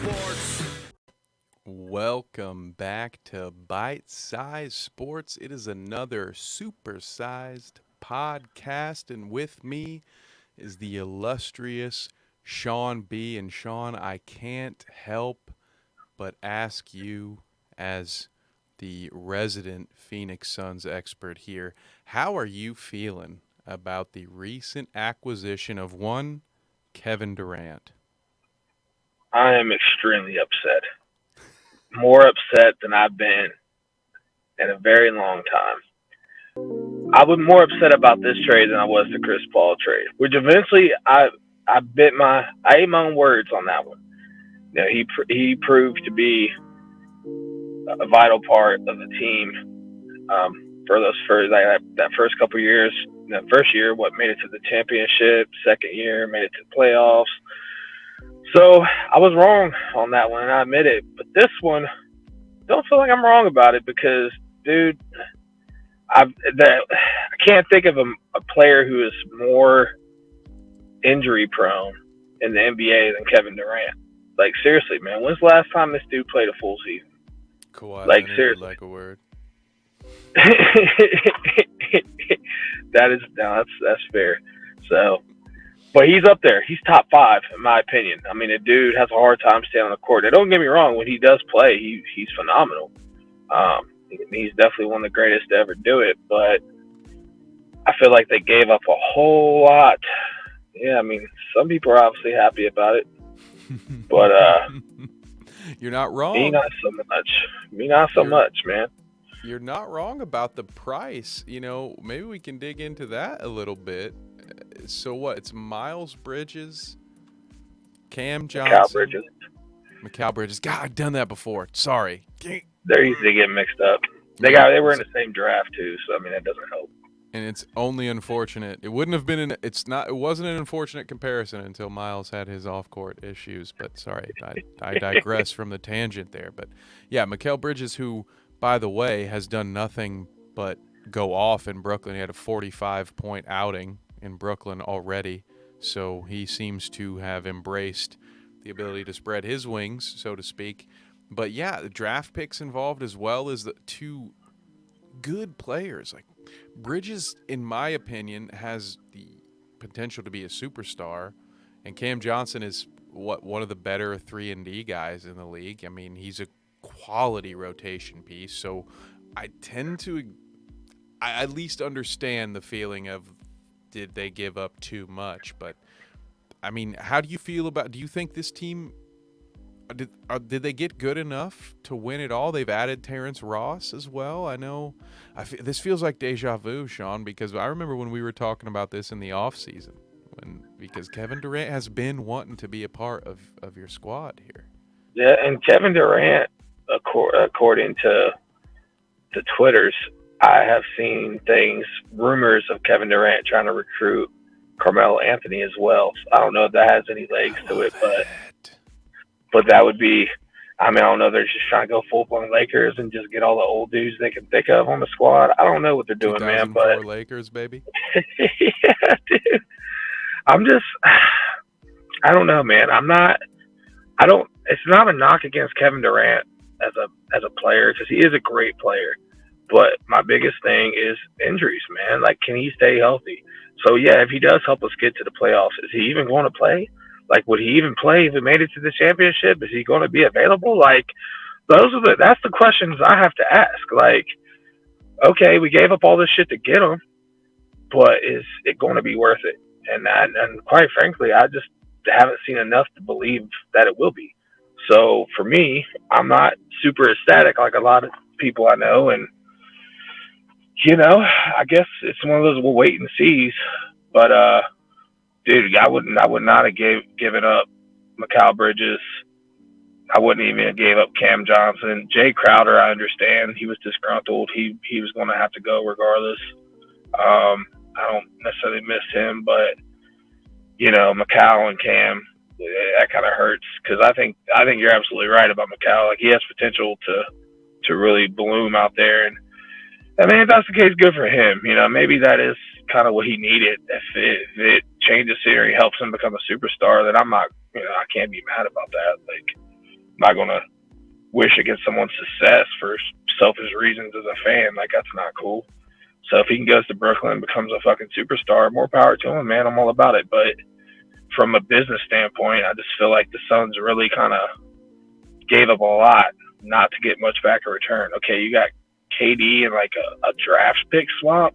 Sports. Welcome back to Bite Size Sports. It is another super-sized podcast, and with me is the illustrious Sean B. And Sean, I can't help but ask you, as the resident Phoenix Suns expert here, how are you feeling about the recent acquisition of one Kevin Durant? I am extremely upset. More upset than I've been in a very long time. I was more upset about this trade than I was the Chris Paul trade, which eventually I ate my own words on that one. You know, he proved to be a vital part of the team for those first that first couple years. The first year, what made it to the championship? Second year, made it to the playoffs. So I was wrong on that one, and I admit it. But this one, don't feel like I'm wrong about it because, dude, I can't think of a player who is more injury prone in the NBA than Kevin Durant. Like seriously, man, when's the last time this dude played a full season? Kawhi Like Leonard would seriously. like a word. That is no, that's fair. So, but he's up there. He's top five in my opinion. I mean, the dude has a hard time staying on the court. Now, don't get me wrong. When he does play, he's phenomenal. He's definitely one of the greatest to ever do it. But I feel like they gave up a whole lot. Yeah, I mean, some people are obviously happy about it, but You're not me wrong. not so much. Me not so You're much, man. you're not wrong about the price. Maybe we can dig into that a little bit. So what? It's Miles Bridges, Cam Cal Johnson, Bridges, Mikal Bridges. God, I've done that before. Sorry. they're easy to get mixed up. Yeah, They were in the same draft too, so I mean that doesn't help. and it's only unfortunate. It wouldn't have been it wasn't an unfortunate comparison until Miles had his off-court issues, but sorry. I digress from the tangent there, but yeah, Mikal Bridges, who by the way has done nothing but go off in Brooklyn. He had a 45-point outing in Brooklyn already. So he seems to have embraced the ability to spread his wings, so to speak. But yeah, the draft picks involved as well as the two good players. Like Bridges, in my opinion, has the potential to be a superstar, and Cam Johnson is one of the better 3-and-D guys in the league. I mean, he's a quality rotation piece. So I tend to I at least understand the feeling of did they give up too much, but I mean, how do you feel about? Do you think this team did they get good enough to win it all? They've added Terrence Ross as well. I know. This feels like deja vu, Sean, because I remember when we were talking about this in the off season, because Kevin Durant has been wanting to be a part of your squad here. Yeah, and Kevin Durant, according to the Twitters, I have seen rumors of Kevin Durant trying to recruit Carmelo Anthony as well. So I don't know if that has any legs I to love it, but that. that would be. I mean, I don't know. They're just trying to go full blown Lakers and just get all the old dudes they can think of on the squad. I don't know what they're doing, man. But 2004 Lakers, baby. yeah, dude. I'm just. I don't know, man. I'm not. I don't. It's not a knock against Kevin Durant as a player because he is a great player. But my biggest thing is injuries, man. Like, can he stay healthy? So yeah, if he does help us get to the playoffs, is he even going to play? Like, would he even play if we made it to the championship? Is he going to be available? Like, that's the questions I have to ask. Like, okay, we gave up all this shit to get him, but is it going to be worth it? And quite frankly, I just haven't seen enough to believe that it will be. So for me, I'm not super ecstatic like a lot of people I know, and I guess it's one of those we'll wait and sees. But dude, I would not have given up Mikal Bridges. I wouldn't even have gave up Cam Johnson. Jay Crowder, I understand he was disgruntled. He was going to have to go regardless. I don't necessarily miss him, but Mikal and Cam, that kind of hurts because I think you're absolutely right about Mikal. Like he has potential to really bloom out there, and I mean if that's the case, good for him. Maybe that is kind of what he needed. If it changes scenery, helps him become a superstar, then I'm not. I can't be mad about that. Like not gonna wish against someone's success for selfish reasons as a fan. Like that's not cool. So if he goes to Brooklyn and becomes a fucking superstar, more power to him, man. I'm all about it. But from a business standpoint, I just feel like the Suns really kind of gave up a lot not to get much back in return. Okay, you got KD and like a draft pick swap,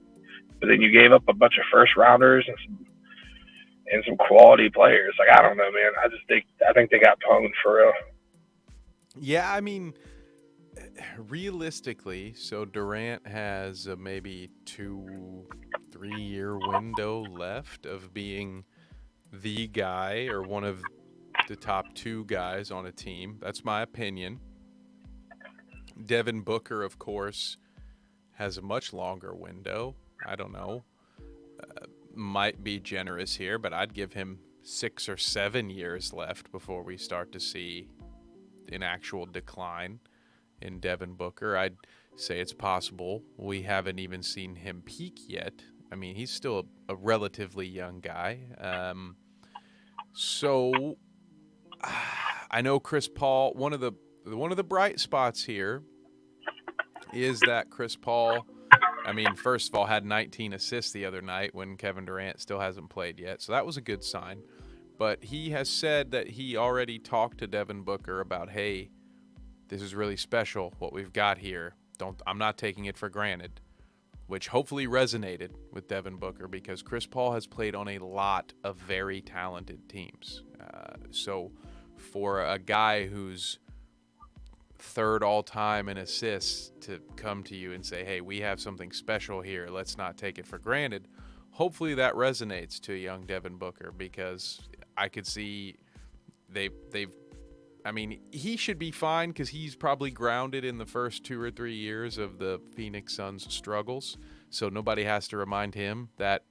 but then you gave up a bunch of first rounders and some quality players. Like I don't know, man. I think they got pwned for real. Yeah, I mean, realistically, so Durant has a maybe 2-3 year window left of being the guy or one of the top two guys on a team. That's my opinion. Devin Booker, of course, has a much longer window. I don't know. Might be generous here, but I'd give him 6 or 7 years left before we start to see an actual decline in Devin Booker. I'd say it's possible we haven't even seen him peak yet. I mean, he's still a relatively young guy. So I know Chris Paul. One of the bright spots here is that Chris Paul, I mean, first of all, had 19 assists the other night when Kevin Durant still hasn't played yet. So that was a good sign. But he has said that he already talked to Devin Booker about, hey, this is really special what we've got here. I'm not taking it for granted, which hopefully resonated with Devin Booker because Chris Paul has played on a lot of very talented teams. So for a guy who's third all-time in assists to come to you and say, hey, we have something special here, let's not take it for granted, hopefully that resonates to young Devin Booker because I could see I mean, he should be fine because he's probably grounded in the first 2 or 3 years of the Phoenix Suns' struggles. So nobody has to remind him that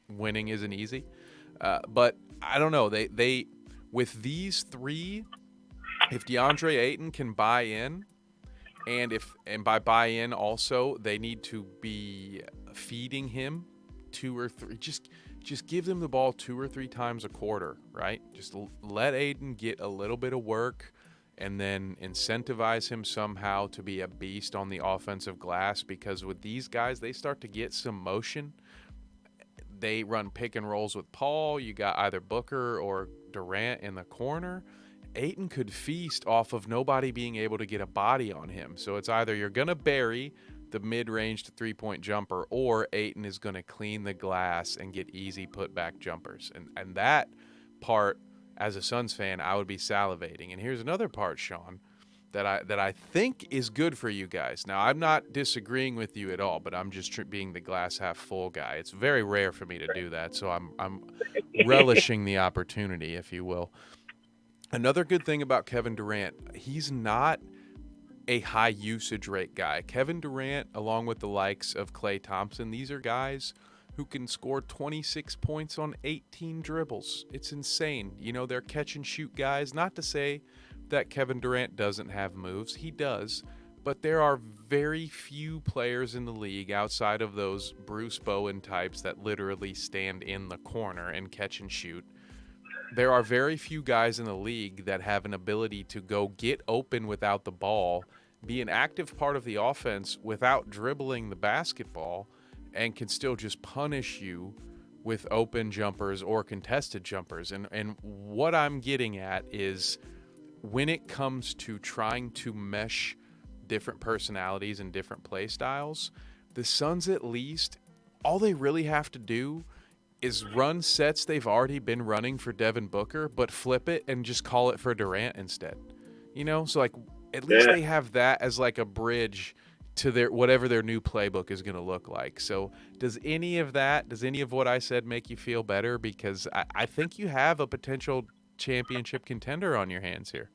winning isn't easy. But I don't know. They with these three, if DeAndre Ayton can buy in, and by buy in also, they need to be feeding him 2 or 3. Just give them the ball 2 or 3 times a quarter, right? Just let Ayton get a little bit of work and then incentivize him somehow to be a beast on the offensive glass because with these guys, they start to get some motion. They run pick and rolls with Paul. You got either Booker or Durant in the corner. Ayton could feast off of nobody being able to get a body on him. So it's either you're going to bury the mid-range to three-point jumper, or Ayton is going to clean the glass and get easy putback jumpers. And that part, as a Suns fan, I would be salivating. And here's another part, Sean, that I think is good for you guys. Now, I'm not disagreeing with you at all, but I'm just being the glass half full guy. It's very rare for me to do that, so I'm relishing the opportunity, if you will. Another good thing about Kevin Durant, he's not a high usage rate guy. Kevin Durant, along with the likes of Klay Thompson, these are guys who can score 26 points on 18 dribbles. It's insane. You know, they're catch and shoot guys. Not to say that Kevin Durant doesn't have moves. He does. But there are very few players in the league outside of those Bruce Bowen types that literally stand in the corner and catch and shoot. There are very few guys in the league that have an ability to go get open without the ball, be an active part of the offense without dribbling the basketball, and can still just punish you with open jumpers or contested jumpers. And what I'm getting at is when it comes to trying to mesh different personalities and different play styles, the Suns at least, all they really have to do is run sets they've already been running for Devin Booker, but flip it and just call it for Durant instead. You know, so like at least they have that as like a bridge to their whatever their new playbook is going to look like. So does any of what I said make you feel better? Because I think you have a potential championship contender on your hands here.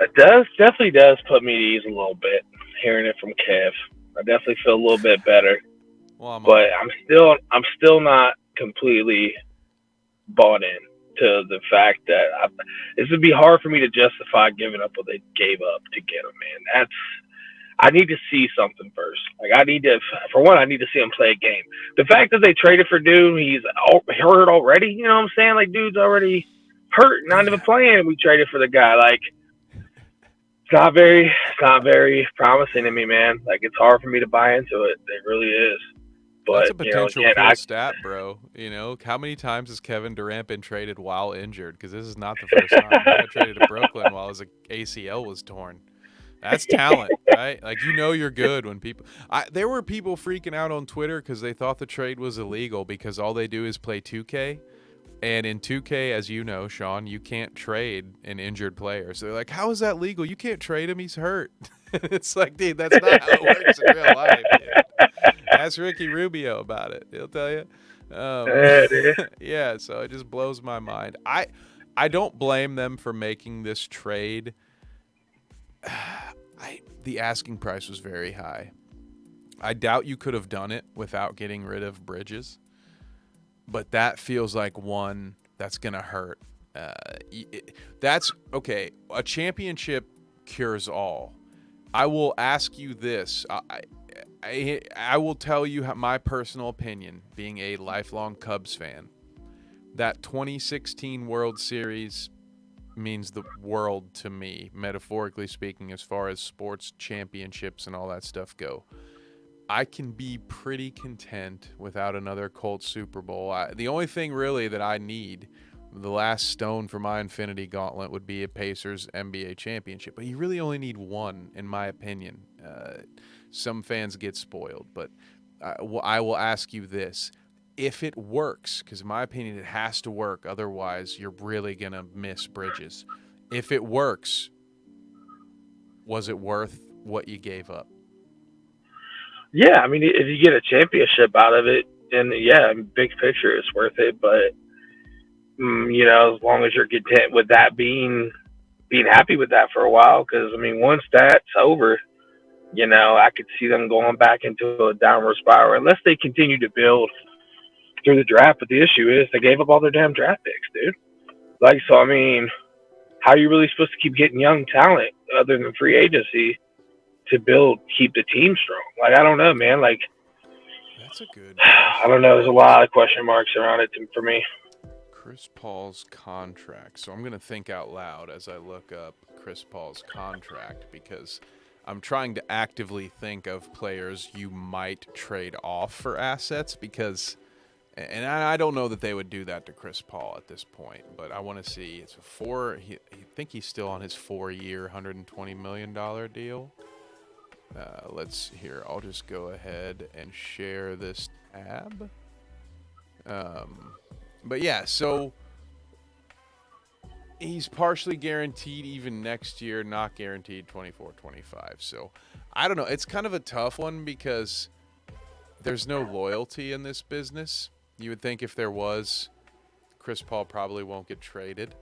It definitely does put me at ease a little bit hearing it from Kev. I definitely feel a little bit better. Well, but I'm still not completely bought in to the fact that this would be hard for me to justify giving up what they gave up to get him, man. I need to see something first. Like I need to see him play a game. The fact that they traded for dude, he's hurt already. You know what I'm saying? Like dude's already hurt, not even Yeah. playing. We traded for the guy. Like it's not very promising to me, man. Like it's hard for me to buy into it. It really is. That's But a you know, potential again, cool stat, bro. You know, how many times has Kevin Durant been traded while injured? Because this is not the first time. He got traded to Brooklyn while his ACL was torn. That's talent, right? Like you're good when people. There were people freaking out on Twitter because they thought the trade was illegal because all they do is play 2K, and in 2K, as you know, Sean, you can't trade an injured player. So they're like, "How is that legal? You can't trade him. He's hurt." It's like, dude, that's not how it works in real life, dude. Ask Ricky Rubio about it. He'll tell you. Um, dude. yeah, so it just blows my mind. I don't blame them for making this trade. The asking price was very high. I doubt you could have done it without getting rid of Bridges, but that feels like one that's gonna hurt. That's okay. A championship cures all. I will ask you this. I will tell you my personal opinion, being a lifelong Cubs fan. That 2016 World Series means the world to me, metaphorically speaking, as far as sports championships and all that stuff go. I can be pretty content without another Colts Super Bowl. The only thing really that I need, the last stone for my infinity gauntlet, would be a Pacers NBA championship. But you really only need one, in my opinion. Some fans get spoiled, but I will ask you this. If it works, because in my opinion it has to work, otherwise you're really going to miss Bridges. If it works, was it worth what you gave up? Yeah, I mean, if you get a championship out of it, then yeah, big picture, it's worth it. But you know, as long as you're content with that being happy with that for a while, because I mean, once that's over, you know, I could see them going back into a downward spiral unless they continue to build through the draft. But the issue is they gave up all their damn draft picks, dude. Like, so I mean, how are you really supposed to keep getting young talent other than free agency to keep the team strong? Like, I don't know, man. Like, That's a good I don't question. know. There's a lot of question marks around it for me. Chris Paul's contract. So I'm going to think out loud as I look up Chris Paul's contract because I'm trying to actively think of players you might trade off for assets because, and I don't know that they would do that to Chris Paul at this point, but I want to see. It's I think he's still on his 4-year, $120 million deal. Let's here. I'll just go ahead and share this tab. But yeah, so he's partially guaranteed even next year, not guaranteed 24-25. So I don't know. It's kind of a tough one because there's no loyalty in this business. You would think if there was, Chris Paul probably won't get traded.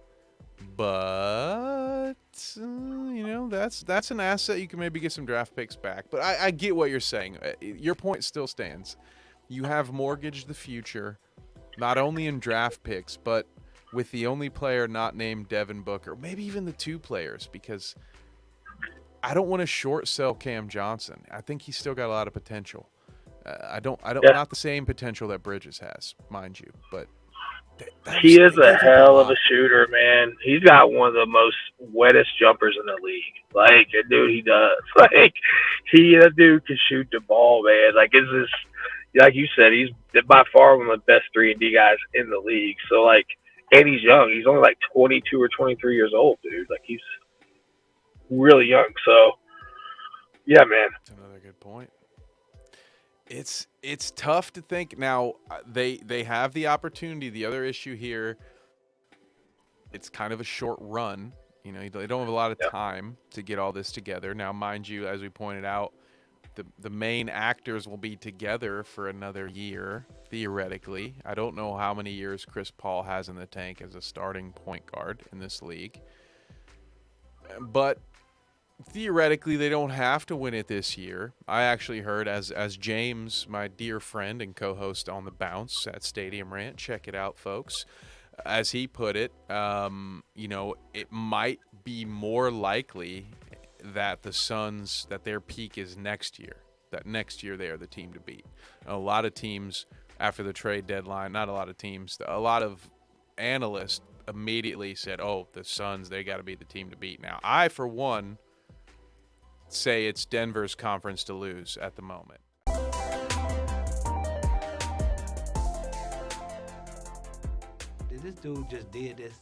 But that's an asset. You can maybe get some draft picks back. But I get what you're saying. Your point still stands. You have mortgaged the future, not only in draft picks, but with the only player not named Devin Booker, maybe even the two players, because I don't want to short sell Cam Johnson. I think he's still got a lot of potential. I don't, Yeah, not the same potential that Bridges has, mind you, but he is they a gave up a hell of a lot. shooter, man. He's got one of the most wettest jumpers in the league. Like, dude, he does. Like, that dude can shoot the ball, man. Like, it's just like you said, he's by far one of the best 3-and-D guys in the league. So, like, and he's young. He's only like 22 or 23 years old, dude. Like, he's really young. So, yeah, man. That's another good point. It's tough to think now. They have the opportunity. The other issue here, it's kind of a short run. You know, they don't have a lot of Yeah. time to get all this together. Now, mind you, as we pointed out, the main actors will be together for another year, theoretically. I don't know how many years Chris Paul has in the tank as a starting point guard in this league. But theoretically, they don't have to win it this year. I actually heard, as James, my dear friend and co-host on The Bounce at Stadium Rant, check it out, folks, as he put it, it might be more likely that the Suns, that their peak is next year. That next year they are the team to beat. A lot of teams after the trade deadline, not a lot of teams, a lot of analysts immediately said, "Oh, the Suns, they got to be the team to beat." Now, I for one say it's Denver's conference to lose at the moment. This dude just did this